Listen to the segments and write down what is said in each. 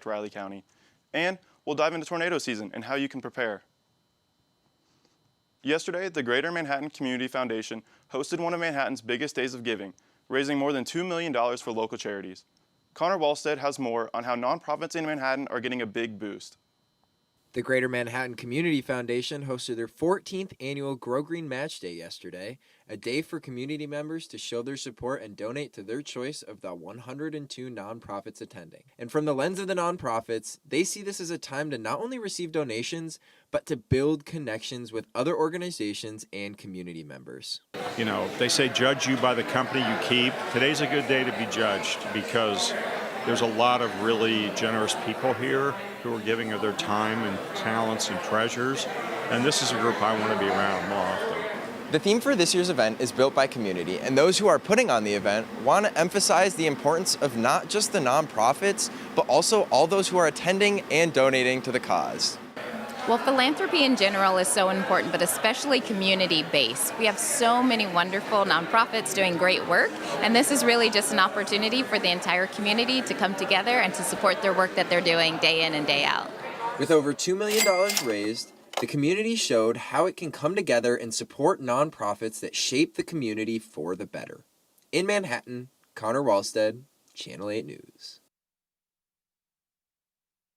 Riley County. And we'll dive into tornado season and how you can prepare. Yesterday, the Greater Manhattan Community Foundation hosted one of Manhattan's biggest days of giving, raising more than $2 million for local charities. Connor Walstead has more on how nonprofits in Manhattan are getting a big boost. The Greater Manhattan Community Foundation hosted their 14th annual Grow Green Match Day yesterday, a day for community members to show their support and donate to their choice of the 102 nonprofits attending. And from the lens of the nonprofits, they see this as a time to not only receive donations, but to build connections with other organizations and community members. You know, they say judge you by the company you keep. Today's a good day to be judged because there's a lot of really generous people here who are giving of their time and talents and treasures, and this is a group I want to be around more often. The theme for this year's event is Built by Community, and those who are putting on the event want to emphasize the importance of not just the nonprofits, but also all those who are attending and donating to the cause. Well, philanthropy in general is so important, but especially community-based. We have so many wonderful nonprofits doing great work, and this is really just an opportunity for the entire community to come together and to support their work that they're doing day in and day out. With over $2 million raised, the community showed how it can come together and support nonprofits that shape the community for the better. In Manhattan, Connor Walstead, Channel 8 News.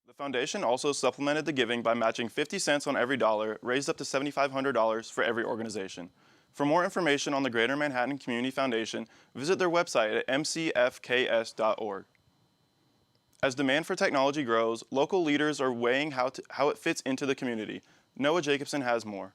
The foundation also supplemented the giving by matching 50 cents on every dollar, raised up to $7,500 for every organization. For more information on the Greater Manhattan Community Foundation, visit their website at mcfks.org. As demand for technology grows, local leaders are weighing how it fits into the community. Noah Jacobson has more.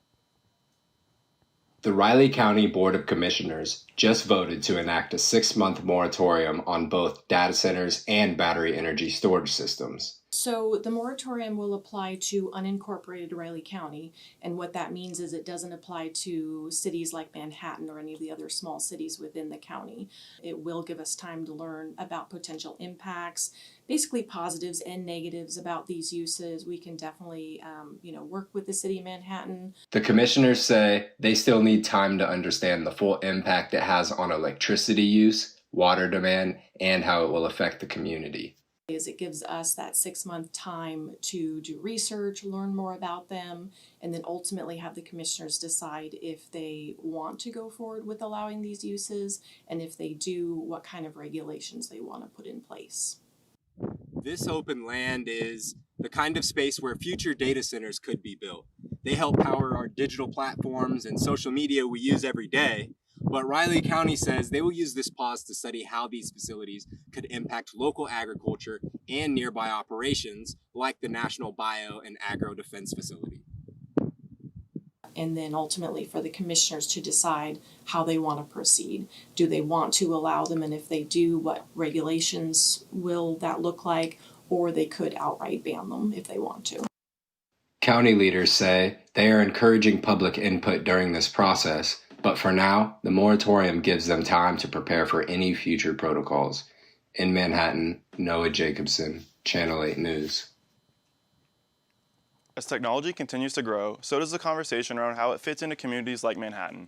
The Riley County Board of Commissioners just voted to enact a 6-month moratorium on both data centers and battery energy storage systems. So the moratorium will apply to unincorporated Riley County, and what that means is it doesn't apply to cities like Manhattan or any of the other small cities within the county. It will give us time to learn about potential impacts, basically positives and negatives about these uses. We can definitely work with the city of Manhattan. The commissioners say they still need time to understand the full impact it has on electricity use, water demand, and how it will affect the community. It gives us that 6-month time to do research, learn more about them, and then ultimately have the commissioners decide if they want to go forward with allowing these uses, and if they do, what kind of regulations they want to put in place. This open land is the kind of space where future data centers could be built. They help power our digital platforms and social media we use every day. But Riley County says they will use this pause to study how these facilities could impact local agriculture and nearby operations like the National Bio and Agro Defense Facility. And then ultimately for the commissioners to decide how they want to proceed. Do they want to allow them, and if they do, what regulations will that look like? Or they could outright ban them if they want to. County leaders say they are encouraging public input during this process, but for now, the moratorium gives them time to prepare for any future protocols. In Manhattan, Noah Jacobson, Channel 8 News. As technology continues to grow, so does the conversation around how it fits into communities like Manhattan.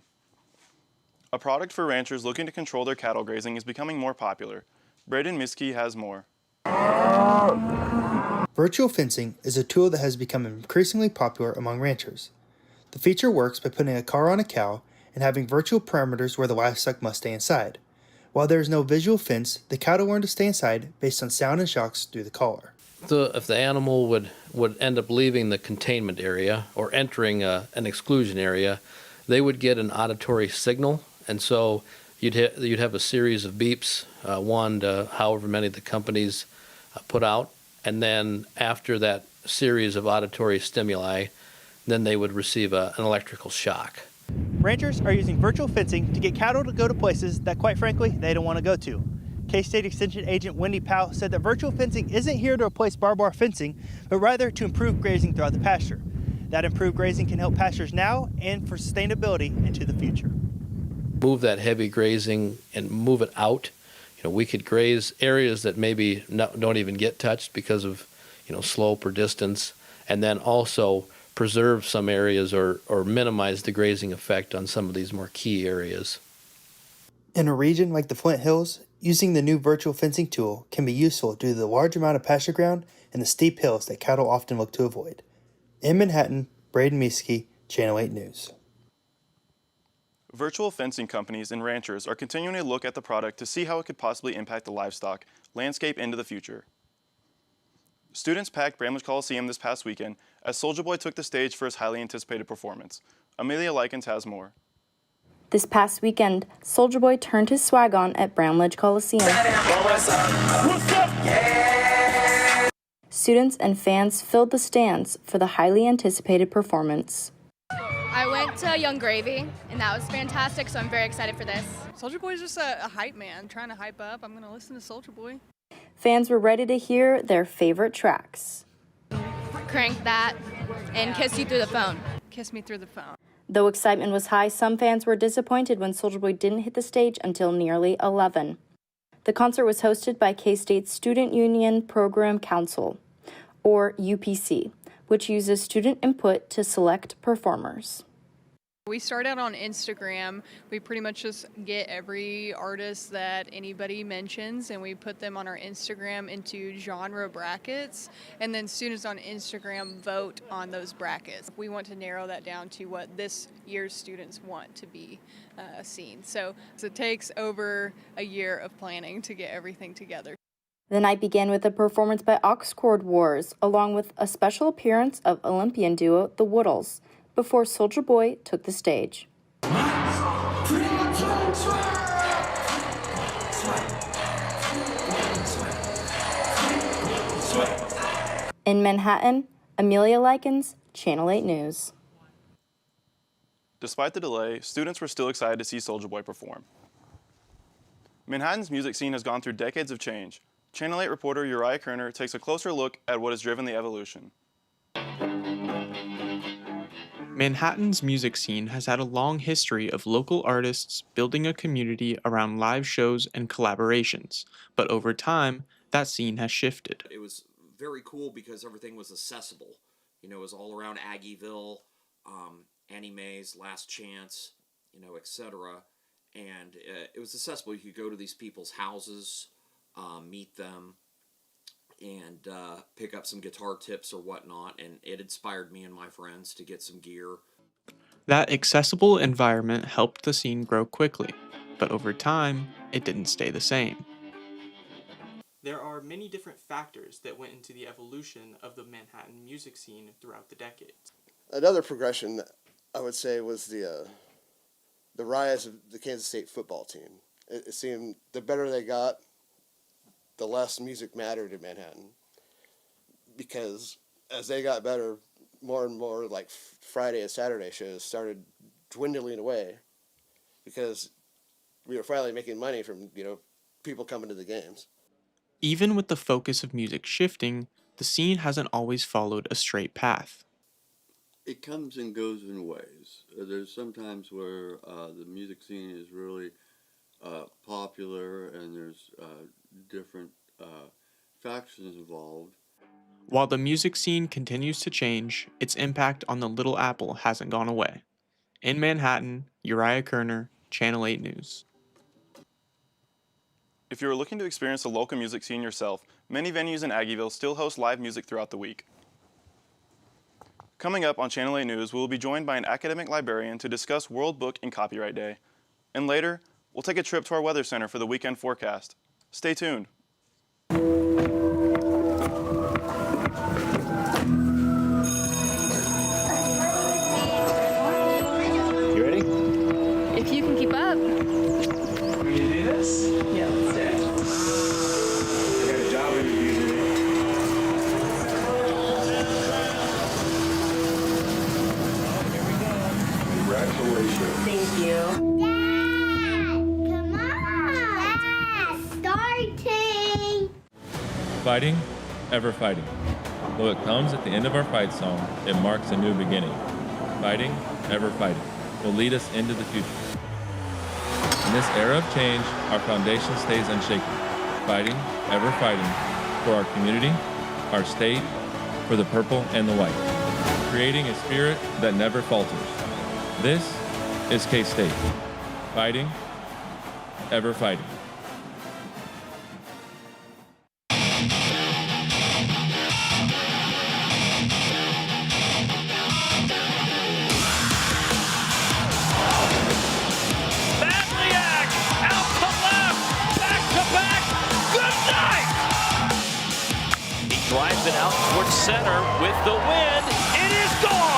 A product for ranchers looking to control their cattle grazing is becoming more popular. Braden Miskey has more. Virtual fencing is a tool that has become increasingly popular among ranchers. The feature works by putting a collar on a cow and having virtual parameters where the livestock must stay inside. While there is no visual fence, the cow will learn to stay inside based on sound and shocks through the collar. So if the animal would end up leaving the containment area or entering an exclusion area, they would get an auditory signal, and so you'd have a series of beeps, one to however many the companies put out, and then after that series of auditory stimuli, then they would receive an electrical shock. Ranchers are using virtual fencing to get cattle to go to places that, quite frankly, they don't want to go to. K-State Extension Agent Wendy Powell said that virtual fencing isn't here to replace barbed wire fencing, but rather to improve grazing throughout the pasture. That improved grazing can help pastures now and for sustainability into the future. Move that heavy grazing and move it out. We could graze areas that maybe don't even get touched because of, slope or distance, and then also preserve some areas or minimize the grazing effect on some of these more key areas. In a region like the Flint Hills, Using the new virtual fencing tool can be useful due to the large amount of pasture ground and the steep hills that cattle often look to avoid. In Manhattan, Braden Mieske, Channel 8 News. Virtual fencing companies and ranchers are continuing to look at the product to see how it could possibly impact the livestock landscape into the future. Students packed Bramlage Coliseum this past weekend as Soulja Boy took the stage for his highly anticipated performance. Amelia Likens has more. This past weekend, Soulja Boy turned his swag on at Bramlage Coliseum. Students and fans filled the stands for the highly anticipated performance. I went to Young Gravy, and that was fantastic, so I'm very excited for this. Soulja Boy is just a hype man, trying to hype up. I'm going to listen to Soulja Boy. Fans were ready to hear their favorite tracks. Crank That and Kiss You Through the Phone. Kiss Me Through the Phone. Though excitement was high, some fans were disappointed when Soulja Boy didn't hit the stage until nearly 11. The concert was hosted by K-State's Student Union Program Council, or UPC, which uses student input to select performers. We start out on Instagram. We pretty much just get every artist that anybody mentions and we put them on our Instagram into genre brackets, and then students on Instagram vote on those brackets. We want to narrow that down to what this year's students want to be seen. So it takes over a year of planning to get everything together. The night began with a performance by Oxcord Wars, along with a special appearance of Olympian duo The Woodles, before Soulja Boy took the stage. In Manhattan, Amelia Likens, Channel 8 News. Despite the delay, students were still excited to see Soulja Boy perform. Manhattan's music scene has gone through decades of change. Channel 8 reporter Uriah Kerner takes a closer look at what has driven the evolution. Manhattan's music scene has had a long history of local artists building a community around live shows and collaborations, but over time, that scene has shifted. It was very cool because everything was accessible. You know, it was all around Aggieville, Annie Mae's Last Chance, etc. And it was accessible. You could go to these people's houses, meet them, and pick up some guitar tips or whatnot, and it inspired me and my friends to get some gear. That accessible environment helped the scene grow quickly, but over time, it didn't stay the same. There are many different factors that went into the evolution of the Manhattan music scene throughout the decades. Another progression, I would say, was the rise of the Kansas State football team. It seemed the better they got, the less music mattered in Manhattan, because as they got better, more and more like Friday and Saturday shows started dwindling away, because we were finally making money from people coming to the games. Even with the focus of music shifting, the scene hasn't always followed a straight path. It comes and goes in ways. There's sometimes where the music scene is really popular and there's different factions involved. While the music scene continues to change, its impact on the Little Apple hasn't gone away. In Manhattan, Uriah Kerner, Channel 8 News. If you are looking to experience the local music scene yourself, many venues in Aggieville still host live music throughout the week. Coming up on Channel 8 News, we will be joined by an academic librarian to discuss World Book and Copyright Day. And later, we'll take a trip to our weather center for the weekend forecast. Stay tuned. You ready? If you can keep up. Can you do this? Yeah, let's do it. I got a job interview today. Congratulations. Thank you. Dad, come on. Dad, starting. Fighting, ever fighting. Though it comes at the end of our fight song, it marks a new beginning. Fighting, ever fighting, will lead us into the future. In this era of change, our foundation stays unshaken. Fighting, ever fighting, for our community, our state, for the purple and the white. Creating a spirit that never falters. This is K-State. Fighting, ever fighting. towards center with the wind. It is gone.